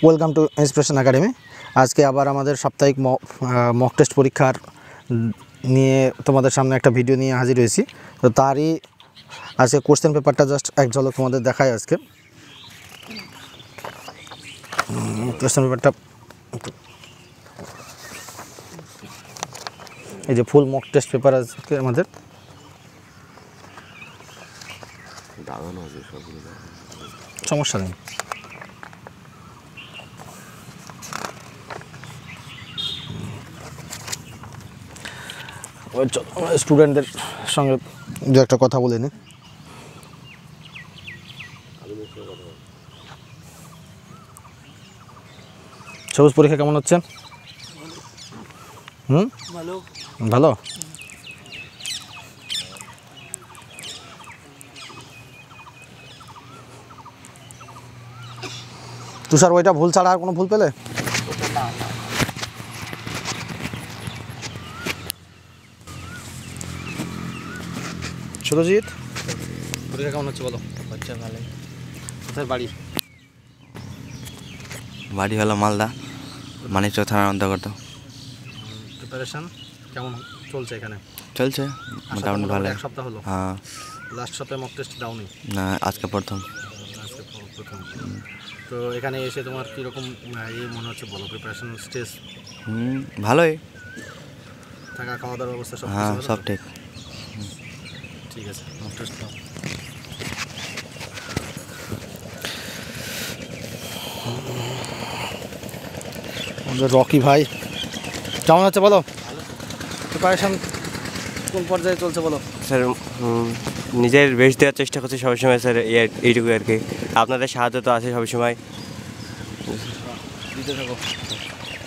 Welcome to inspiration academy. আজকে আবার আমাদের সাপ্তাহিক মক টেস্ট পরীক্ষার নিয়ে তোমাদের সামনে একটা ভিডিও নিয়ে হাজির হয়েছি। তো তারই আজকে কোশ্চেন পেপারটা জাস্ট এক ঝলক তোমাদের দেখায়। আজকে কোশ্চেন পেপারটা এই যে ফুল মক টেস্ট পেপার আজকে আমাদের। সমস্যা নেই, স্টুডেন্টদের সঙ্গে দু একটা কথা বলে নিই। সবুজ পরীক্ষা কেমন হচ্ছে? ভালো। তুষার ওইটা ভুল ছাড়া আর কোনো ভুল পেলে? সুরজিৎ পরীক্ষা কেমন হচ্ছে বলো? হচ্ছে ভালোই। কোথায় বাড়ি? বাড়ি হলো মালদা, মানিকচক থানার অন্তর্গত। প্রিপারেশন কেমন চলছে এখানে? চলছে মোটামুটি ভালো। এক সপ্তাহ হলো। হ্যাঁ, লাস্ট সপ্তাহে মক টেস্ট দাওনি? না, আজকে প্রথম। আজকে প্রথম। তো এখানে এসে তোমার কীরকম মনে হচ্ছে বলো? প্রিপারেশন স্টেজ ভালোই। থাকা খাওয়া দাওয়ার ব্যবস্থা সব? হ্যাঁ, সব ঠিক। ঠিক আছে, মক টেস্ট দাও। আমাদের রকি ভাই কেমন হচ্ছে বলো? প্রিপারেশন কোন পর্যায়ে চলছে বলো? স্যার নিজের বেস্ট দেওয়ার চেষ্টা করছি সবসময় স্যার, এইটুকু আর কি। আপনাদের সাহায্য তো আছে সবসময়।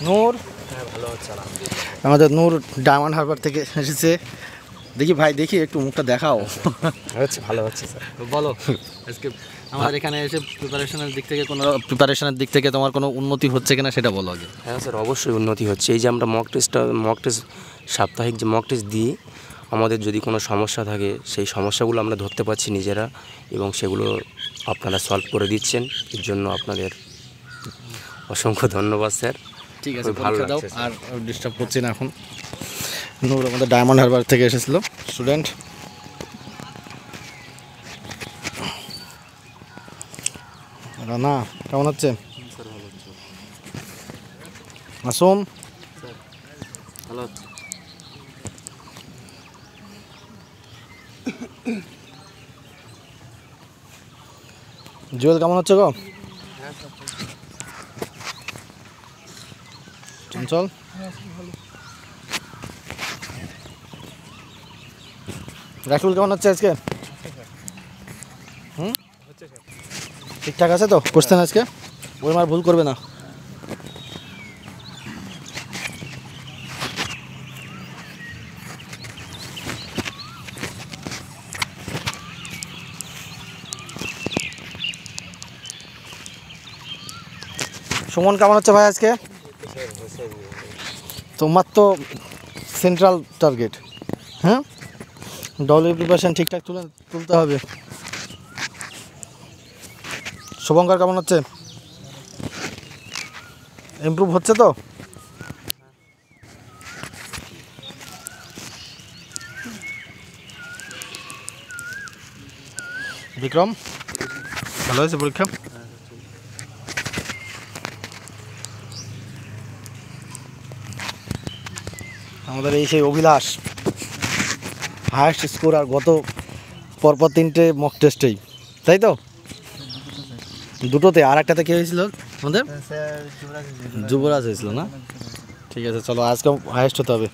নূর? হ্যাঁ, ভালো হচ্ছে আলহামদুলিল্লাহ। আমাদের নূর ডায়মন্ড হারবার থেকে এসেছে। দেখি ভাই, দেখি একটু মুখটা দেখাও। হচ্ছে, ভালো হচ্ছে স্যার। বলো আজকে আমাদের এখানে এসে প্রিপারেশনের দিক থেকে তোমার কোনো উন্নতি হচ্ছে কিনা সেটা বলো আগে। হ্যাঁ স্যার, অবশ্যই উন্নতি হচ্ছে। এই যে আমরা মক টেস্ট সাপ্তাহিক যে মক টেস্ট দিই, আমাদের যদি কোনো সমস্যা থাকে সেই সমস্যাগুলো আমরা ধরতে পারছি নিজেরা, এবং সেগুলো আপনারা সলভ করে দিচ্ছেন। এর জন্য আপনাদের অসংখ্য ধন্যবাদ স্যার। ঠিক আছে, ভালো পরীক্ষা দাও, লাগছে আর ডিস্টার্ব করছি না এখন। নূর আমাদের ডায়মন্ড হারবার থেকে এসেছিল স্টুডেন্ট। রানা কেমন হচ্ছে? মাসুম ভালো হচ্ছে। জুয়েল কেমন হচ্ছে গো? চঞ্চল রাকুল কেমন হচ্ছে আজকে? ঠিকঠাক আছে তো কোশ্চেন আজকে? ওই মার ভুল করবে না। সুমন কেমন হচ্ছে ভাই আজকে? তোমার তো সেন্ট্রাল টার্গেট, হ্যাঁ, ডব্লিউ প্রিপারেশন ঠিকঠাক তুলতে হবে। শুভঙ্কর কেমন হচ্ছে? ইমপ্রুভ হচ্ছে তো? বিক্রম ভালো হয়েছে পরীক্ষা? আমাদের এই সেই অভিলাষ হায়েস্ট স্কোর, আর গত পরপর 3টে মক টেস্টেই, তাই তো? দুটোতে, আর একটাতে কে হয়েছিল আমাদের? যুবরাজ হয়েছিল না? ঠিক আছে, চলো আজকে হায়েস্ট হতে হবে।